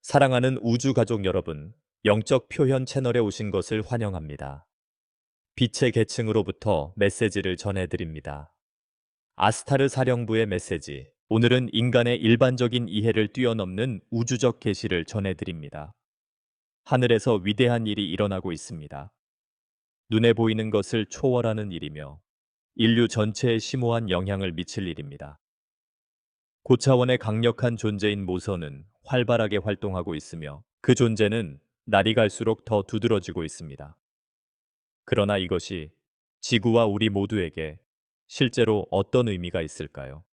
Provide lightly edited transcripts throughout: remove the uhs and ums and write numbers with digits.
사랑하는 우주 가족 여러분, 영적 표현 채널에 오신 것을 환영합니다. 빛의 계층으로부터 메시지를 전해드립니다. 아스타르 사령부의 메시지. 오늘은 인간의 일반적인 이해를 뛰어넘는 우주적 계시를 전해드립니다. 하늘에서 위대한 일이 일어나고 있습니다. 눈에 보이는 것을 초월하는 일이며 인류 전체에 심오한 영향을 미칠 일입니다. 고차원의 강력한 존재인 모선은 활발하게 활동하고 있으며 그 존재는 날이 갈수록 더 두드러지고 있습니다. 그러나 이것이 지구와 우리 모두에게 실제로 어떤 의미가 있을까요?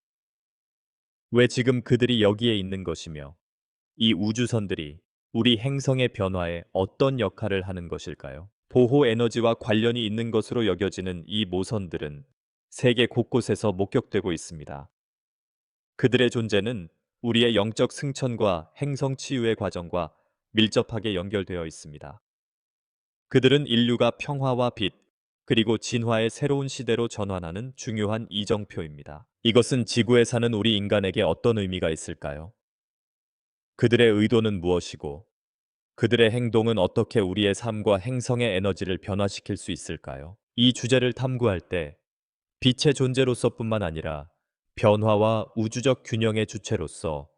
왜 지금 그들이 여기에 있는 것이며 이 우주선들이 우리 행성의 변화에 어떤 역할을 하는 것일까요? 보호 에너지와 관련이 있는 것으로 여겨지는 이 모선들은 세계 곳곳에서 목격되고 있습니다. 그들의 존재는 우리의 영적 승천과 행성 치유의 과정과 밀접하게 연결되어 있습니다. 그들은 인류가 평화와 빛, 그리고 진화의 새로운 시대로 전환하는 중요한 이정표입니다. 이것은 지구에 사는 우리 인간에게 어떤 의미가 있을까요? 그들의 의도는 무엇이고, 그들의 행동은 어떻게 우리의 삶과 행성의 에너지를 변화시킬 수 있을까요? 이 주제를 탐구할 때 빛의 존재로서뿐만 아니라 변화와 우주적 균형의 주체로서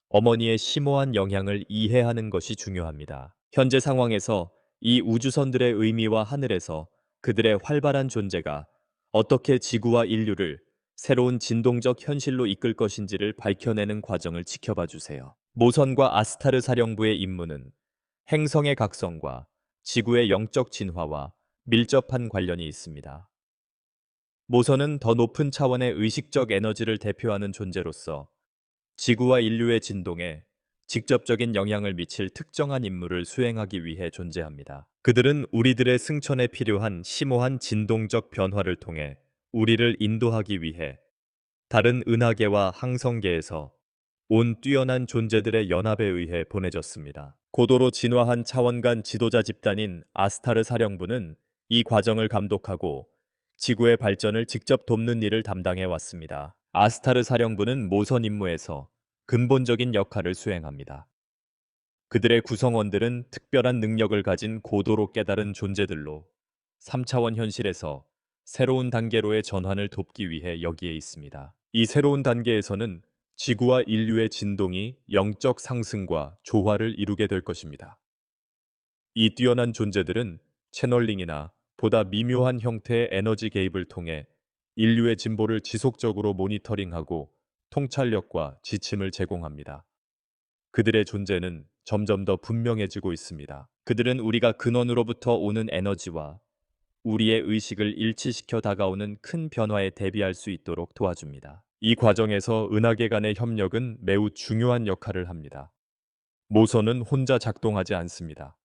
어머니의 심오한 영향을 이해하는 것이 중요합니다. 현재 상황에서 이 우주선들의 의미와 하늘에서 그들의 활발한 존재가 어떻게 지구와 인류를 새로운 진동적 현실로 이끌 것인지를 밝혀내는 과정을 지켜봐 주세요. 모선과 아스타르 사령부의 임무는 행성의 각성과 지구의 영적 진화와 밀접한 관련이 있습니다. 모선은 더 높은 차원의 의식적 에너지를 대표하는 존재로서 지구와 인류의 진동에 직접적인 영향을 미칠 특정한 임무를 수행하기 위해 존재합니다. 그들은 우리들의 승천에 필요한 심오한 진동적 변화를 통해 우리를 인도하기 위해 다른 은하계와 항성계에서 온 뛰어난 존재들의 연합에 의해 보내졌습니다. 고도로 진화한 차원 간 지도자 집단인 아스타르 사령부는 이 과정을 감독하고 지구의 발전을 직접 돕는 일을 담당해 왔습니다. 아스타르 사령부는 모선 임무에서 근본적인 역할을 수행합니다. 그들의 구성원들은 특별한 능력을 가진 고도로 깨달은 존재들로 3차원 현실에서 새로운 단계로의 전환을 돕기 위해 여기에 있습니다. 이 새로운 단계에서는 지구와 인류의 진동이 영적 상승과 조화를 이루게 될 것입니다. 이 뛰어난 존재들은 채널링이나 보다 미묘한 형태의 에너지 개입을 통해 인류의 진보를 지속적으로 모니터링하고 통찰력과 지침을 제공합니다. 그들의 존재는 점점 더 분명해지고 있습니다. 그들은 우리가 근원으로부터 오는 에너지와 우리의 의식을 일치시켜 다가오는 큰 변화에 대비할 수 있도록 도와줍니다. 이 과정에서 은하계 간의 협력은 매우 중요한 역할을 합니다. 모선은 혼자 작동하지 않습니다.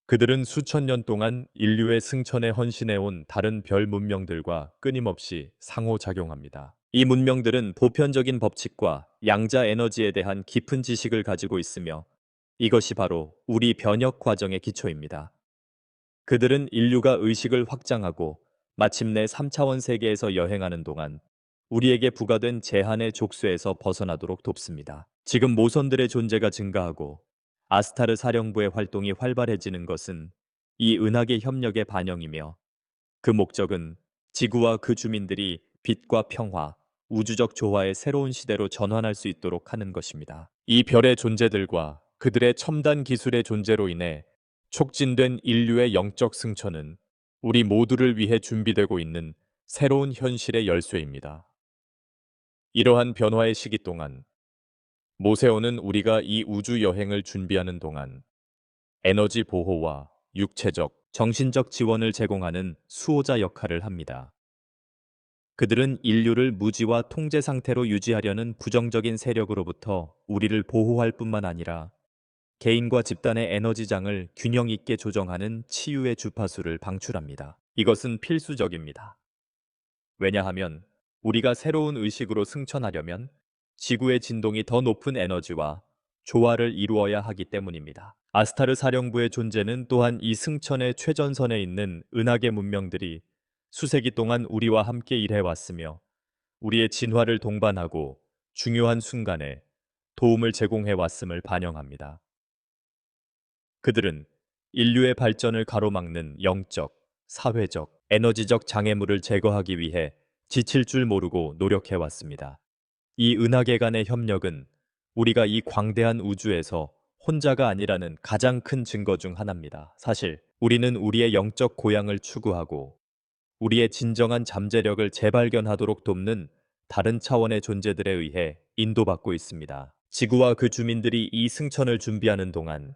그들은 수천 년 동안 인류의 승천에 헌신해온 다른 별 문명들과 끊임없이 상호작용합니다. 이 문명들은 보편적인 법칙과 양자 에너지에 대한 깊은 지식을 가지고 있으며 이것이 바로 우리 변혁 과정의 기초입니다. 그들은 인류가 의식을 확장하고 마침내 3차원 세계에서 여행하는 동안 우리에게 부과된 제한의 족쇄에서 벗어나도록 돕습니다. 지금 모선들의 존재가 증가하고 아스타르 사령부의 활동이 활발해지는 것은 이 은하계 협력의 반영이며 그 목적은 지구와 그 주민들이 빛과 평화, 우주적 조화의 새로운 시대로 전환할 수 있도록 하는 것입니다. 이 별의 존재들과 그들의 첨단 기술의 존재로 인해 촉진된 인류의 영적 승천은 우리 모두를 위해 준비되고 있는 새로운 현실의 열쇠입니다. 이러한 변화의 시기 동안 모세오는 우리가 이 우주 여행을 준비하는 동안 에너지 보호와 육체적, 정신적 지원을 제공하는 수호자 역할을 합니다. 그들은 인류를 무지와 통제 상태로 유지하려는 부정적인 세력으로부터 우리를 보호할 뿐만 아니라 개인과 집단의 에너지장을 균형 있게 조정하는 치유의 주파수를 방출합니다. 이것은 필수적입니다. 왜냐하면 우리가 새로운 의식으로 승천하려면 지구의 진동이 더 높은 에너지와 조화를 이루어야 하기 때문입니다. 아스타르 사령부의 존재는 또한 이 승천의 최전선에 있는 은하계 문명들이 수세기 동안 우리와 함께 일해왔으며 우리의 진화를 동반하고 중요한 순간에 도움을 제공해 왔음을 반영합니다. 그들은 인류의 발전을 가로막는 영적, 사회적, 에너지적 장애물을 제거하기 위해 지칠 줄 모르고 노력해왔습니다. 이 은하계 간의 협력은 우리가 이 광대한 우주에서 혼자가 아니라는 가장 큰 증거 중 하나입니다. 사실 우리는 우리의 영적 고향을 추구하고 우리의 진정한 잠재력을 재발견하도록 돕는 다른 차원의 존재들에 의해 인도받고 있습니다. 지구와 그 주민들이 이 승천을 준비하는 동안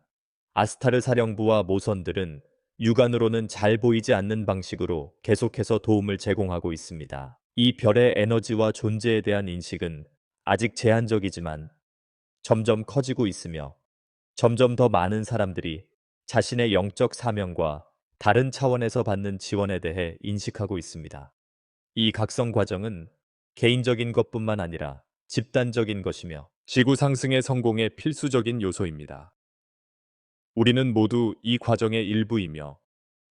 아스타르 사령부와 모선들은 육안으로는 잘 보이지 않는 방식으로 계속해서 도움을 제공하고 있습니다. 이 별의 에너지와 존재에 대한 인식은 아직 제한적이지만 점점 커지고 있으며 점점 더 많은 사람들이 자신의 영적 사명과 다른 차원에서 받는 지원에 대해 인식하고 있습니다. 이 각성 과정은 개인적인 것뿐만 아니라 집단적인 것이며 지구 상승의 성공의 필수적인 요소입니다. 우리는 모두 이 과정의 일부이며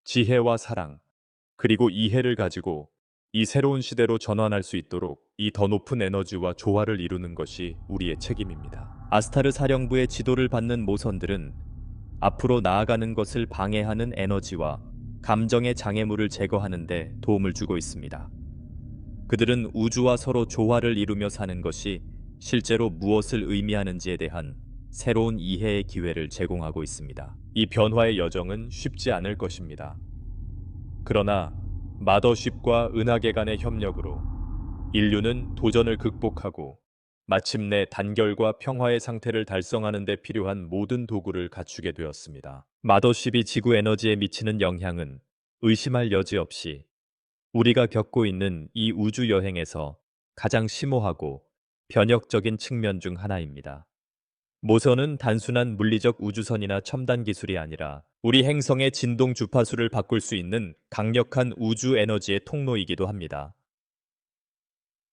지혜와 사랑, 그리고 이해를 가지고 이 새로운 시대로 전환할 수 있도록 이 더 높은 에너지와 조화를 이루는 것이 우리의 책임입니다. 아스타르 사령부의 지도를 받는 모선들은 앞으로 나아가는 것을 방해하는 에너지와 감정의 장애물을 제거하는 데 도움을 주고 있습니다. 그들은 우주와 서로 조화를 이루며 사는 것이 실제로 무엇을 의미하는지에 대한 새로운 이해의 기회를 제공하고 있습니다. 이 변화의 여정은 쉽지 않을 것입니다. 그러나 마더쉽과 은하계 간의 협력으로 인류는 도전을 극복하고 마침내 단결과 평화의 상태를 달성하는 데 필요한 모든 도구를 갖추게 되었습니다. 마더쉽이 지구 에너지에 미치는 영향은 의심할 여지 없이 우리가 겪고 있는 이 우주 여행에서 가장 심오하고 변혁적인 측면 중 하나입니다. 모선은 단순한 물리적 우주선이나 첨단 기술이 아니라 우리 행성의 진동 주파수를 바꿀 수 있는 강력한 우주 에너지의 통로이기도 합니다.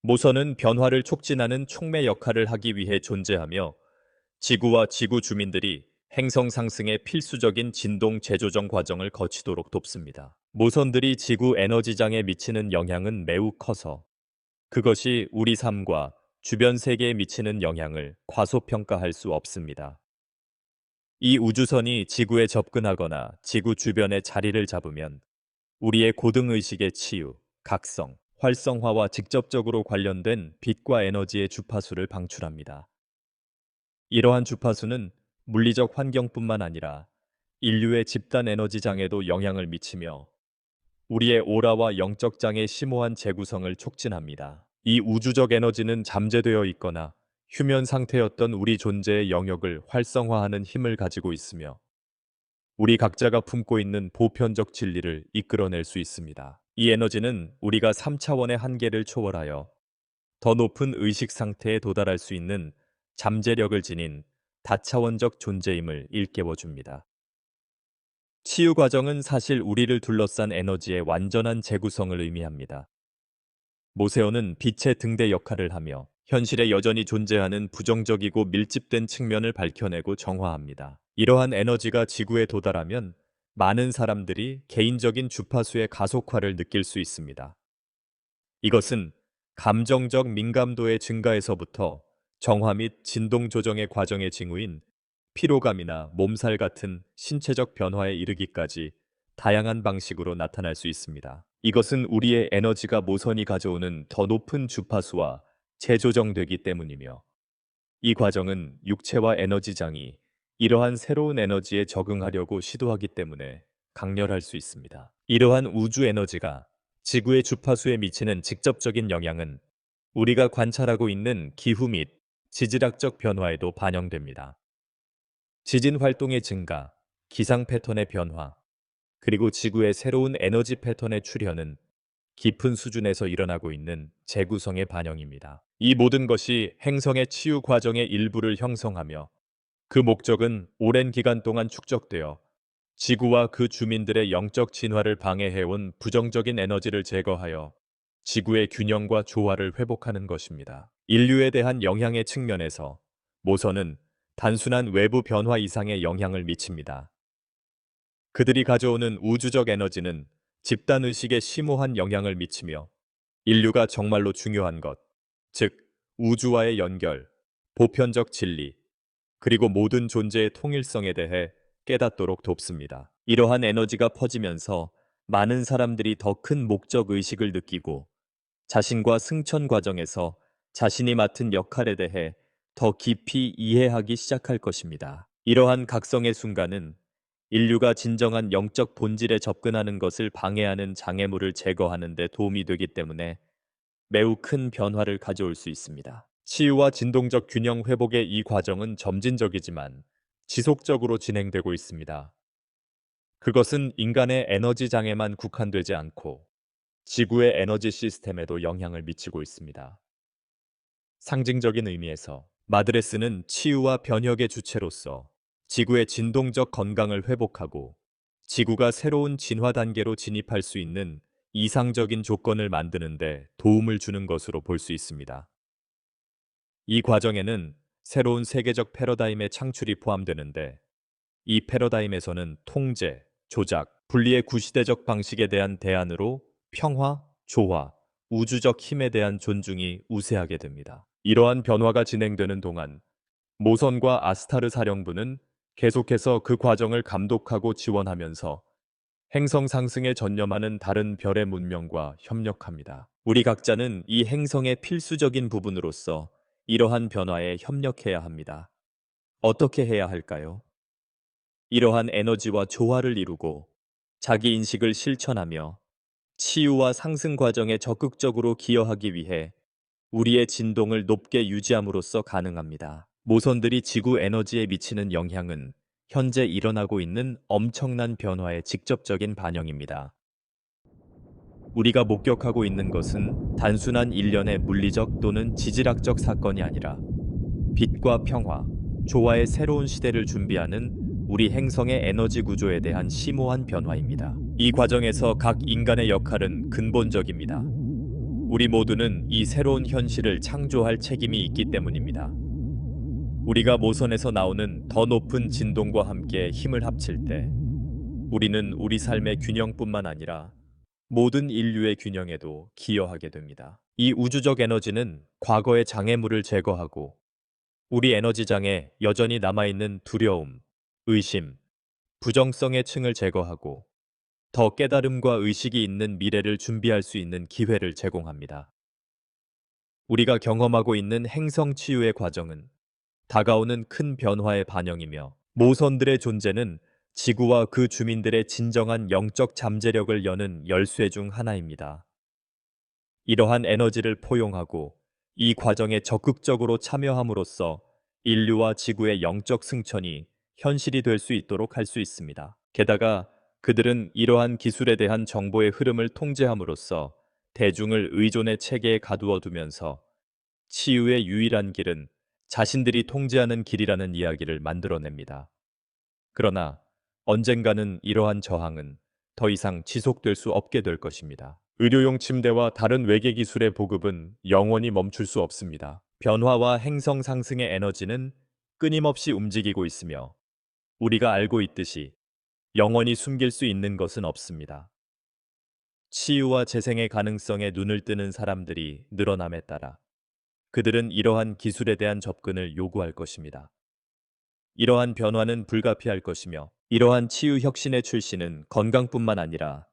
모선은 변화를 촉진하는 촉매 역할을 하기 위해 존재하며 지구와 지구 주민들이 행성 상승의 필수적인 진동 재조정 과정을 거치도록 돕습니다. 모선들이 지구 에너지장에 미치는 영향은 매우 커서 그것이 우리 삶과 주변 세계에 미치는 영향을 과소평가할 수 없습니다. 이 우주선이 지구에 접근하거나 지구 주변에 자리를 잡으면 우리의 고등의식의 치유, 각성, 활성화와 직접적으로 관련된 빛과 에너지의 주파수를 방출합니다. 이러한 주파수는 물리적 환경뿐만 아니라 인류의 집단 에너지장에도 영향을 미치며 우리의 오라와 영적 장의 심오한 재구성을 촉진합니다. 이 우주적 에너지는 잠재되어 있거나 휴면 상태였던 우리 존재의 영역을 활성화하는 힘을 가지고 있으며 우리 각자가 품고 있는 보편적 진리를 이끌어낼 수 있습니다. 이 에너지는 우리가 3차원의 한계를 초월하여 더 높은 의식 상태에 도달할 수 있는 잠재력을 지닌 다차원적 존재임을 일깨워 줍니다. 치유 과정은 사실 우리를 둘러싼 에너지의 완전한 재구성을 의미합니다. 모세오는 빛의 등대 역할을 하며 현실에 여전히 존재하는 부정적이고 밀집된 측면을 밝혀내고 정화합니다. 이러한 에너지가 지구에 도달하면 많은 사람들이 개인적인 주파수의 가속화를 느낄 수 있습니다. 이것은 감정적 민감도의 증가에서부터 정화 및 진동 조정의 과정의 징후인 피로감이나 몸살 같은 신체적 변화에 이르기까지 다양한 방식으로 나타날 수 있습니다. 이것은 우리의 에너지가 모선이 가져오는 더 높은 주파수와 재조정되기 때문이며 이 과정은 육체와 에너지장이 이러한 새로운 에너지에 적응하려고 시도하기 때문에 강렬할 수 있습니다. 이러한 우주 에너지가 지구의 주파수에 미치는 직접적인 영향은 우리가 관찰하고 있는 기후 및 지질학적 변화에도 반영됩니다. 지진 활동의 증가, 기상 패턴의 변화, 그리고 지구의 새로운 에너지 패턴의 출현은 깊은 수준에서 일어나고 있는 재구성의 반영입니다. 이 모든 것이 행성의 치유 과정의 일부를 형성하며 그 목적은 오랜 기간 동안 축적되어 지구와 그 주민들의 영적 진화를 방해해온 부정적인 에너지를 제거하여 지구의 균형과 조화를 회복하는 것입니다. 인류에 대한 영향의 측면에서 모선은 단순한 외부 변화 이상의 영향을 미칩니다. 그들이 가져오는 우주적 에너지는 집단의식에 심오한 영향을 미치며 인류가 정말로 중요한 것, 즉 우주와의 연결, 보편적 진리, 그리고 모든 존재의 통일성에 대해 깨닫도록 돕습니다. 이러한 에너지가 퍼지면서 많은 사람들이 더 큰 목적 의식을 느끼고 자신과 승천 과정에서 자신이 맡은 역할에 대해 더 깊이 이해하기 시작할 것입니다. 이러한 각성의 순간은 인류가 진정한 영적 본질에 접근하는 것을 방해하는 장애물을 제거하는 데 도움이 되기 때문에 매우 큰 변화를 가져올 수 있습니다. 치유와 진동적 균형 회복의 이 과정은 점진적이지만 지속적으로 진행되고 있습니다. 그것은 인간의 에너지 장애만 국한되지 않고 지구의 에너지 시스템에도 영향을 미치고 있습니다. 상징적인 의미에서 마드레스는 치유와 변혁의 주체로서 지구의 진동적 건강을 회복하고 지구가 새로운 진화 단계로 진입할 수 있는 이상적인 조건을 만드는데 도움을 주는 것으로 볼 수 있습니다. 이 과정에는 새로운 세계적 패러다임의 창출이 포함되는데 이 패러다임에서는 통제, 조작, 분리의 구시대적 방식에 대한 대안으로 평화, 조화, 우주적 힘에 대한 존중이 우세하게 됩니다. 이러한 변화가 진행되는 동안 모선과 아스타르 사령부는 계속해서 그 과정을 감독하고 지원하면서 행성 상승에 전념하는 다른 별의 문명과 협력합니다. 우리 각자는 이 행성의 필수적인 부분으로서 이러한 변화에 협력해야 합니다. 어떻게 해야 할까요? 이러한 에너지와 조화를 이루고 자기 인식을 실천하며 치유와 상승 과정에 적극적으로 기여하기 위해 우리의 진동을 높게 유지함으로써 가능합니다. 모선들이 지구 에너지에 미치는 영향은 현재 일어나고 있는 엄청난 변화의 직접적인 반영입니다. 우리가 목격하고 있는 것은 단순한 일련의 물리적 또는 지질학적 사건이 아니라 빛과 평화, 조화의 새로운 시대를 준비하는 우리 행성의 에너지 구조에 대한 심오한 변화입니다. 이 과정에서 각 인간의 역할은 근본적입니다. 우리 모두는 이 새로운 현실을 창조할 책임이 있기 때문입니다. 우리가 모선에서 나오는 더 높은 진동과 함께 힘을 합칠 때 우리는 우리 삶의 균형뿐만 아니라 모든 인류의 균형에도 기여하게 됩니다. 이 우주적 에너지는 과거의 장애물을 제거하고 우리 에너지장에 여전히 남아있는 두려움, 의심, 부정성의 층을 제거하고 더 깨달음과 의식이 있는 미래를 준비할 수 있는 기회를 제공합니다. 우리가 경험하고 있는 행성 치유의 과정은 다가오는 큰 변화의 반영이며 모선들의 존재는 지구와 그 주민들의 진정한 영적 잠재력을 여는 열쇠 중 하나입니다. 이러한 에너지를 포용하고 이 과정에 적극적으로 참여함으로써 인류와 지구의 영적 승천이 현실이 될 수 있도록 할 수 있습니다. 게다가 그들은 이러한 기술에 대한 정보의 흐름을 통제함으로써 대중을 의존의 체계에 가두어 두면서 치유의 유일한 길은 자신들이 통제하는 길이라는 이야기를 만들어냅니다. 그러나 언젠가는 이러한 저항은 더 이상 지속될 수 없게 될 것입니다. 의료용 침대와 다른 외계 기술의 보급은 영원히 멈출 수 없습니다. 변화와 행성 상승의 에너지는 끊임없이 움직이고 있으며 우리가 알고 있듯이 영원히 숨길 수 있는 것은 없습니다. 치유와 재생의 가능성에 눈을 뜨는 사람들이 늘어남에 따라 그들은 이러한 기술에 대한 접근을 요구할 것입니다. 이러한 변화는 불가피할 것이며 이러한 치유 혁신의 출시는 건강뿐만 아니라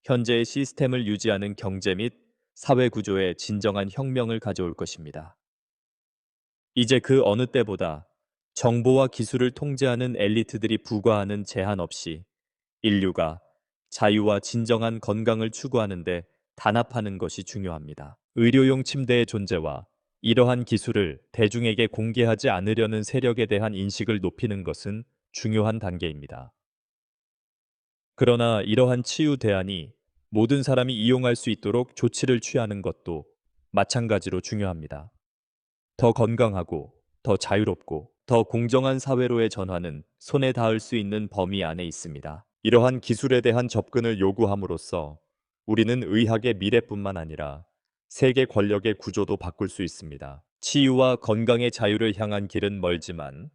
현재의 시스템을 유지하는 경제 및 사회 구조에 진정한 혁명을 가져올 것입니다. 이제 그 어느 때보다 정보와 기술을 통제하는 엘리트들이 부과하는 제한 없이 인류가 자유와 진정한 건강을 추구하는데 단합하는 것이 중요합니다. 의료용 침대의 존재와 이러한 기술을 대중에게 공개하지 않으려는 세력에 대한 인식을 높이는 것은 중요한 단계입니다. 그러나 이러한 치유 대안이 모든 사람이 이용할 수 있도록 조치를 취하는 것도 마찬가지로 중요합니다. 더 건강하고, 더 자유롭고, 더 공정한 사회로의 전환은 손에 닿을 수 있는 범위 안에 있습니다. 이러한 기술에 대한 접근을 요구함으로써 우리는 의학의 미래뿐만 아니라 세계 권력의 구조도 바꿀 수 있습니다. 치유와 건강의 자유를 향한 길은 멀지만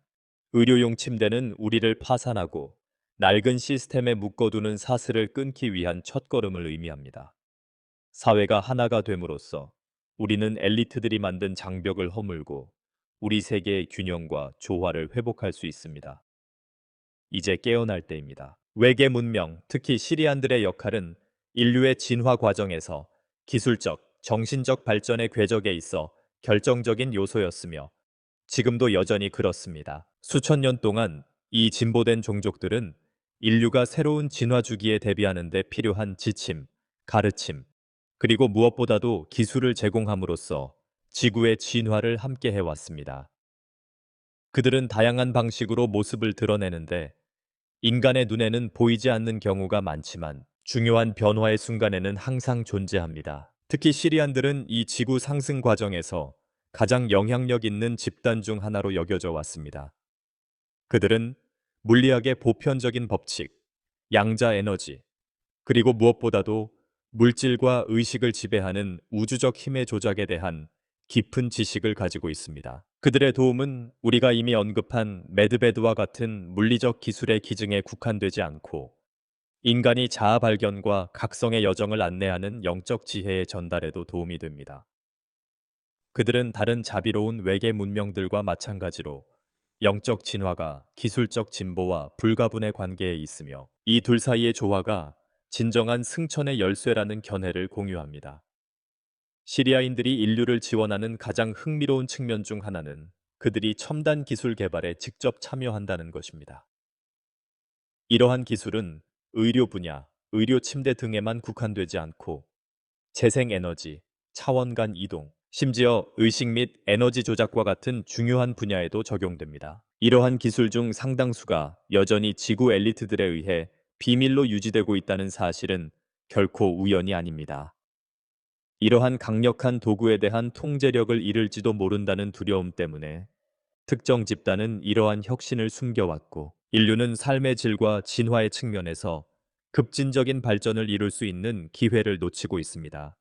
의료용 침대는 우리를 파산하고 낡은 시스템에 묶어두는 사슬을 끊기 위한 첫걸음을 의미합니다. 사회가 하나가 됨으로써 우리는 엘리트들이 만든 장벽을 허물고 우리 세계의 균형과 조화를 회복할 수 있습니다. 이제 깨어날 때입니다. 외계 문명, 특히 시리안들의 역할은 인류의 진화 과정에서 기술적, 정신적 발전의 궤적에 있어 결정적인 요소였으며 지금도 여전히 그렇습니다. 수천 년 동안 이 진보된 종족들은 인류가 새로운 진화 주기에 대비하는 데 필요한 지침, 가르침, 그리고 무엇보다도 기술을 제공함으로써 지구의 진화를 함께 해왔습니다. 그들은 다양한 방식으로 모습을 드러내는데 인간의 눈에는 보이지 않는 경우가 많지만 중요한 변화의 순간에는 항상 존재합니다. 특히 시리안들은 이 지구 상승 과정에서 가장 영향력 있는 집단 중 하나로 여겨져 왔습니다. 그들은 물리학의 보편적인 법칙, 양자 에너지, 그리고 무엇보다도 물질과 의식을 지배하는 우주적 힘의 조작에 대한 깊은 지식을 가지고 있습니다. 그들의 도움은 우리가 이미 언급한 매드베드와 같은 물리적 기술의 기증에 국한되지 않고 인간이 자아 발견과 각성의 여정을 안내하는 영적 지혜의 전달에도 도움이 됩니다. 그들은 다른 자비로운 외계 문명들과 마찬가지로 영적 진화가 기술적 진보와 불가분의 관계에 있으며 이 둘 사이의 조화가 진정한 승천의 열쇠라는 견해를 공유합니다. 시리아인들이 인류를 지원하는 가장 흥미로운 측면 중 하나는 그들이 첨단 기술 개발에 직접 참여한다는 것입니다. 이러한 기술은 의료 분야, 의료 침대 등에만 국한되지 않고 재생에너지, 차원 간 이동, 심지어 의식 및 에너지 조작과 같은 중요한 분야에도 적용됩니다. 이러한 기술 중 상당수가 여전히 지구 엘리트들에 의해 비밀로 유지되고 있다는 사실은 결코 우연이 아닙니다. 이러한 강력한 도구에 대한 통제력을 잃을지도 모른다는 두려움 때문에 특정 집단은 이러한 혁신을 숨겨왔고 인류는 삶의 질과 진화의 측면에서 급진적인 발전을 이룰 수 있는 기회를 놓치고 있습니다.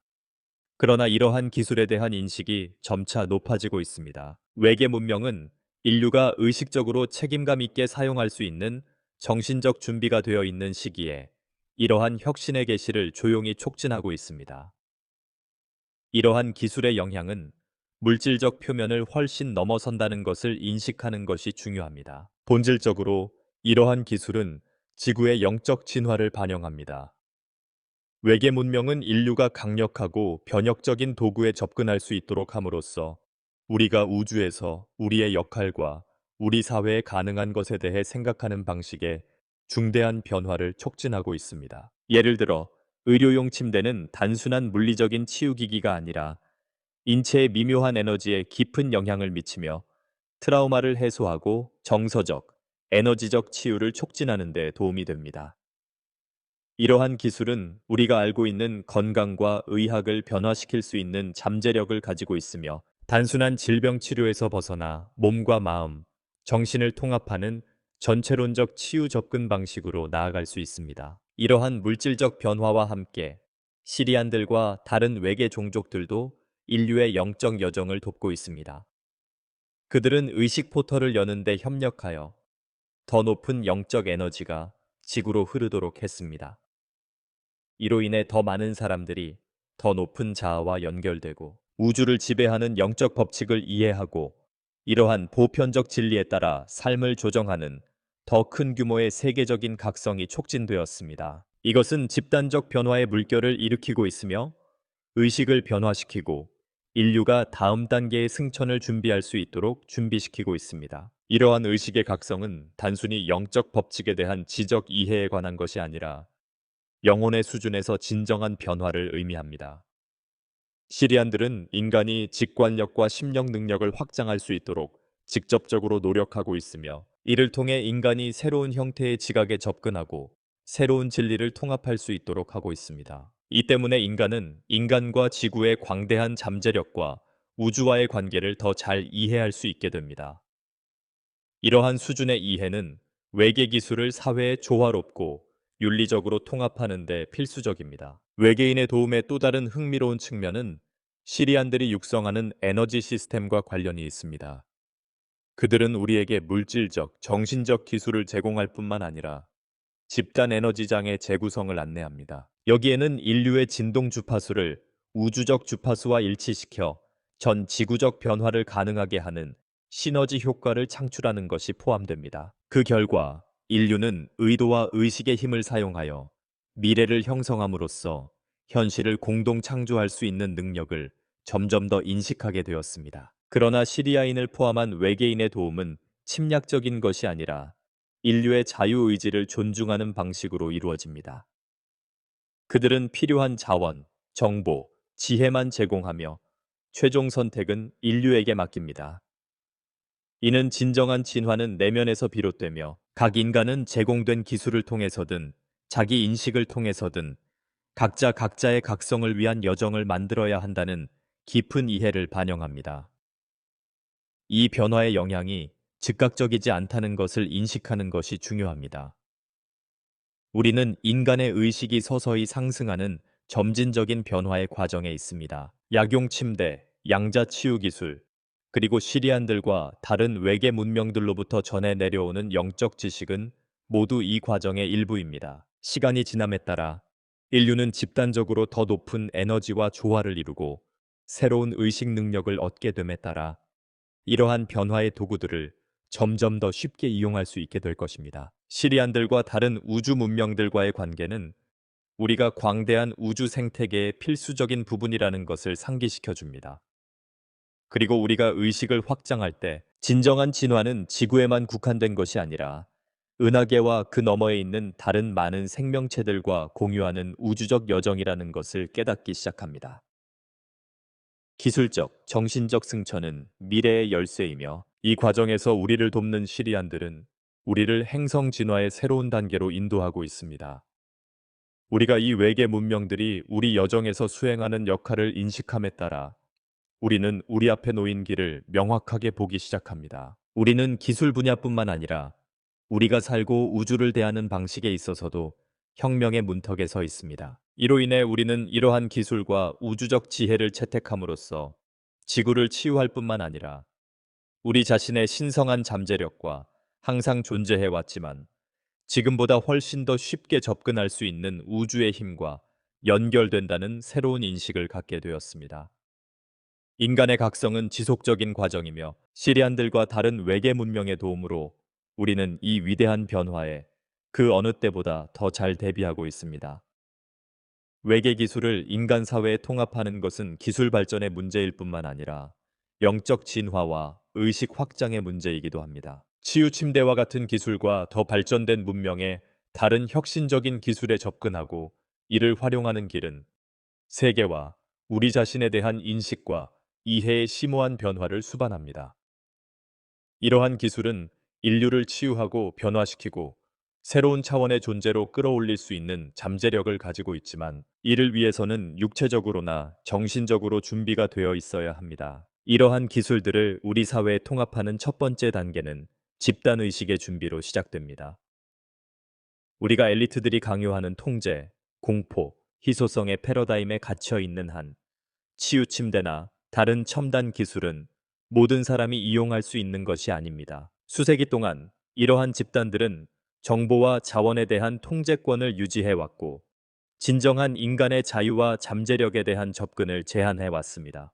그러나 이러한 기술에 대한 인식이 점차 높아지고 있습니다. 외계 문명은 인류가 의식적으로 책임감 있게 사용할 수 있는 정신적 준비가 되어 있는 시기에 이러한 혁신의 개시를 조용히 촉진하고 있습니다. 이러한 기술의 영향은 물질적 표면을 훨씬 넘어선다는 것을 인식하는 것이 중요합니다. 본질적으로 이러한 기술은 지구의 영적 진화를 반영합니다. 외계 문명은 인류가 강력하고 변혁적인 도구에 접근할 수 있도록 함으로써 우리가 우주에서 우리의 역할과 우리 사회에 가능한 것에 대해 생각하는 방식에 중대한 변화를 촉진하고 있습니다. 예를 들어, 의료용 침대는 단순한 물리적인 치유기기가 아니라 인체의 미묘한 에너지에 깊은 영향을 미치며 트라우마를 해소하고 정서적, 에너지적 치유를 촉진하는 데 도움이 됩니다. 이러한 기술은 우리가 알고 있는 건강과 의학을 변화시킬 수 있는 잠재력을 가지고 있으며 단순한 질병 치료에서 벗어나 몸과 마음, 정신을 통합하는 전체론적 치유 접근 방식으로 나아갈 수 있습니다. 이러한 물질적 변화와 함께 시리안들과 다른 외계 종족들도 인류의 영적 여정을 돕고 있습니다. 그들은 의식 포털을 여는 데 협력하여 더 높은 영적 에너지가 지구로 흐르도록 했습니다. 이로 인해 더 많은 사람들이 더 높은 자아와 연결되고 우주를 지배하는 영적 법칙을 이해하고 이러한 보편적 진리에 따라 삶을 조정하는 더 큰 규모의 세계적인 각성이 촉진되었습니다. 이것은 집단적 변화의 물결을 일으키고 있으며 의식을 변화시키고 인류가 다음 단계의 승천을 준비할 수 있도록 준비시키고 있습니다. 이러한 의식의 각성은 단순히 영적 법칙에 대한 지적 이해에 관한 것이 아니라 영혼의 수준에서 진정한 변화를 의미합니다. 시리안들은 인간이 직관력과 심령 능력을 확장할 수 있도록 직접적으로 노력하고 있으며 이를 통해 인간이 새로운 형태의 지각에 접근하고 새로운 진리를 통합할 수 있도록 하고 있습니다. 이 때문에 인간은 인간과 지구의 광대한 잠재력과 우주와의 관계를 더 잘 이해할 수 있게 됩니다. 이러한 수준의 이해는 외계 기술을 사회에 조화롭고 윤리적으로 통합하는 데 필수적입니다. 외계인의 도움의 또 다른 흥미로운 측면은 시리안들이 육성하는 에너지 시스템과 관련이 있습니다. 그들은 우리에게 물질적, 정신적 기술을 제공할 뿐만 아니라 집단 에너지장의 재구성을 안내합니다. 여기에는 인류의 진동 주파수를 우주적 주파수와 일치시켜 전 지구적 변화를 가능하게 하는 시너지 효과를 창출하는 것이 포함됩니다. 그 결과 인류는 의도와 의식의 힘을 사용하여 미래를 형성함으로써 현실을 공동 창조할 수 있는 능력을 점점 더 인식하게 되었습니다. 그러나 시리아인을 포함한 외계인의 도움은 침략적인 것이 아니라 인류의 자유의지를 존중하는 방식으로 이루어집니다. 그들은 필요한 자원, 정보, 지혜만 제공하며 최종 선택은 인류에게 맡깁니다. 이는 진정한 진화는 내면에서 비롯되며 각 인간은 제공된 기술을 통해서든 자기 인식을 통해서든 각자 각자의 각성을 위한 여정을 만들어야 한다는 깊은 이해를 반영합니다. 이 변화의 영향이 즉각적이지 않다는 것을 인식하는 것이 중요합니다. 우리는 인간의 의식이 서서히 상승하는 점진적인 변화의 과정에 있습니다. 약용 침대, 양자 치유 기술, 그리고 시리안들과 다른 외계 문명들로부터 전해 내려오는 영적 지식은 모두 이 과정의 일부입니다. 시간이 지남에 따라 인류는 집단적으로 더 높은 에너지와 조화를 이루고 새로운 의식 능력을 얻게 됨에 따라 이러한 변화의 도구들을 점점 더 쉽게 이용할 수 있게 될 것입니다. 시리안들과 다른 우주 문명들과의 관계는 우리가 광대한 우주 생태계의 필수적인 부분이라는 것을 상기시켜 줍니다. 그리고 우리가 의식을 확장할 때 진정한 진화는 지구에만 국한된 것이 아니라 은하계와 그 너머에 있는 다른 많은 생명체들과 공유하는 우주적 여정이라는 것을 깨닫기 시작합니다. 기술적, 정신적 승천은 미래의 열쇠이며 이 과정에서 우리를 돕는 시리안들은 우리를 행성 진화의 새로운 단계로 인도하고 있습니다. 우리가 이 외계 문명들이 우리 여정에서 수행하는 역할을 인식함에 따라 우리는 우리 앞에 놓인 길을 명확하게 보기 시작합니다. 우리는 기술 분야뿐만 아니라 우리가 살고 우주를 대하는 방식에 있어서도 혁명의 문턱에 서 있습니다. 이로 인해 우리는 이러한 기술과 우주적 지혜를 채택함으로써 지구를 치유할 뿐만 아니라 우리 자신의 신성한 잠재력과 항상 존재해 왔지만 지금보다 훨씬 더 쉽게 접근할 수 있는 우주의 힘과 연결된다는 새로운 인식을 갖게 되었습니다. 인간의 각성은 지속적인 과정이며 시리안들과 다른 외계 문명의 도움으로 우리는 이 위대한 변화에 그 어느 때보다 더 잘 대비하고 있습니다. 외계 기술을 인간 사회에 통합하는 것은 기술 발전의 문제일 뿐만 아니라 영적 진화와 의식 확장의 문제이기도 합니다. 치유 침대와 같은 기술과 더 발전된 문명의 다른 혁신적인 기술에 접근하고 이를 활용하는 길은 세계와 우리 자신에 대한 인식과 이해의 심오한 변화를 수반합니다. 이러한 기술은 인류를 치유하고 변화시키고 새로운 차원의 존재로 끌어올릴 수 있는 잠재력을 가지고 있지만 이를 위해서는 육체적으로나 정신적으로 준비가 되어 있어야 합니다. 이러한 기술들을 우리 사회에 통합하는 첫 번째 단계는 집단의식의 준비로 시작됩니다. 우리가 엘리트들이 강요하는 통제, 공포, 희소성의 패러다임에 갇혀 있는 한 치유 침대나 다른 첨단 기술은 모든 사람이 이용할 수 있는 것이 아닙니다. 수세기 동안 이러한 집단들은 정보와 자원에 대한 통제권을 유지해 왔고 진정한 인간의 자유와 잠재력에 대한 접근을 제한해 왔습니다.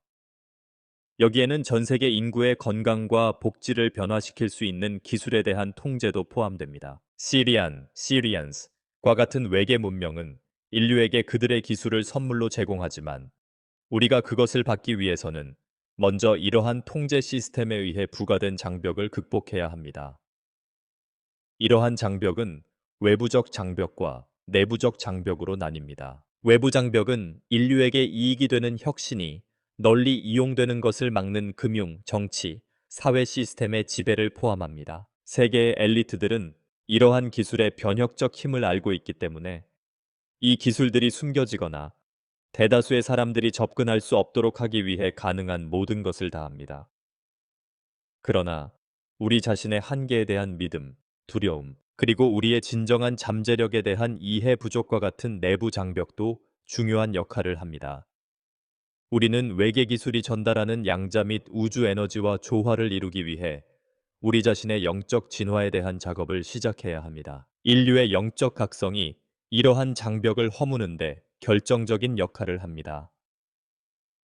여기에는 전 세계 인구의 건강과 복지를 변화시킬 수 있는 기술에 대한 통제도 포함됩니다. 시리안스과 같은 외계 문명은 인류에게 그들의 기술을 선물로 제공하지만 우리가 그것을 받기 위해서는 먼저 이러한 통제 시스템에 의해 부과된 장벽을 극복해야 합니다. 이러한 장벽은 외부적 장벽과 내부적 장벽으로 나뉩니다. 외부 장벽은 인류에게 이익이 되는 혁신이 널리 이용되는 것을 막는 금융, 정치, 사회 시스템의 지배를 포함합니다. 세계의 엘리트들은 이러한 기술의 변혁적 힘을 알고 있기 때문에 이 기술들이 숨겨지거나 대다수의 사람들이 접근할 수 없도록 하기 위해 가능한 모든 것을 다합니다. 그러나 우리 자신의 한계에 대한 믿음, 두려움, 그리고 우리의 진정한 잠재력에 대한 이해 부족과 같은 내부 장벽도 중요한 역할을 합니다. 우리는 외계 기술이 전달하는 양자 및 우주 에너지와 조화를 이루기 위해 우리 자신의 영적 진화에 대한 작업을 시작해야 합니다. 인류의 영적 각성이 이러한 장벽을 허무는데 결정적인 역할을 합니다.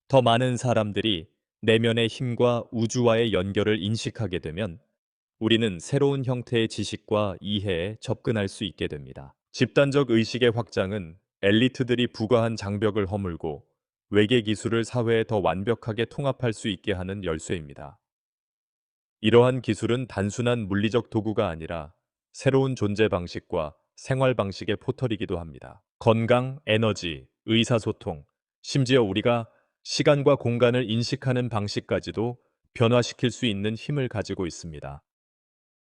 더 많은 사람들이 내면의 힘과 우주와의 연결을 인식하게 되면 우리는 새로운 형태의 지식과 이해에 접근할 수 있게 됩니다. 집단적 의식의 확장은 엘리트들이 부과한 장벽을 허물고 외계 기술을 사회에 더 완벽하게 통합할 수 있게 하는 열쇠입니다. 이러한 기술은 단순한 물리적 도구가 아니라 새로운 존재 방식과 생활 방식의 포털이기도 합니다. 건강, 에너지, 의사소통, 심지어 우리가 시간과 공간을 인식하는 방식까지도 변화시킬 수 있는 힘을 가지고 있습니다.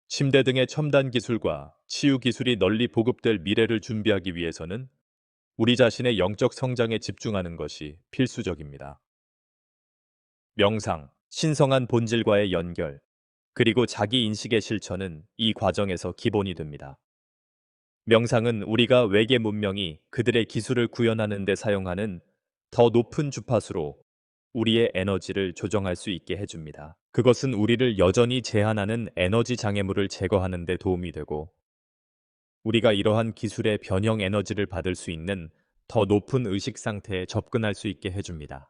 침대 등의 첨단 기술과 치유 기술이 널리 보급될 미래를 준비하기 위해서는 우리 자신의 영적 성장에 집중하는 것이 필수적입니다. 명상, 신성한 본질과의 연결, 그리고 자기 인식의 실천은 이 과정에서 기본이 됩니다. 명상은 우리가 외계 문명이 그들의 기술을 구현하는 데 사용하는 더 높은 주파수로 우리의 에너지를 조정할 수 있게 해줍니다. 그것은 우리를 여전히 제한하는 에너지 장애물을 제거하는 데 도움이 되고, 우리가 이러한 기술의 변형 에너지를 받을 수 있는 더 높은 의식 상태에 접근할 수 있게 해줍니다.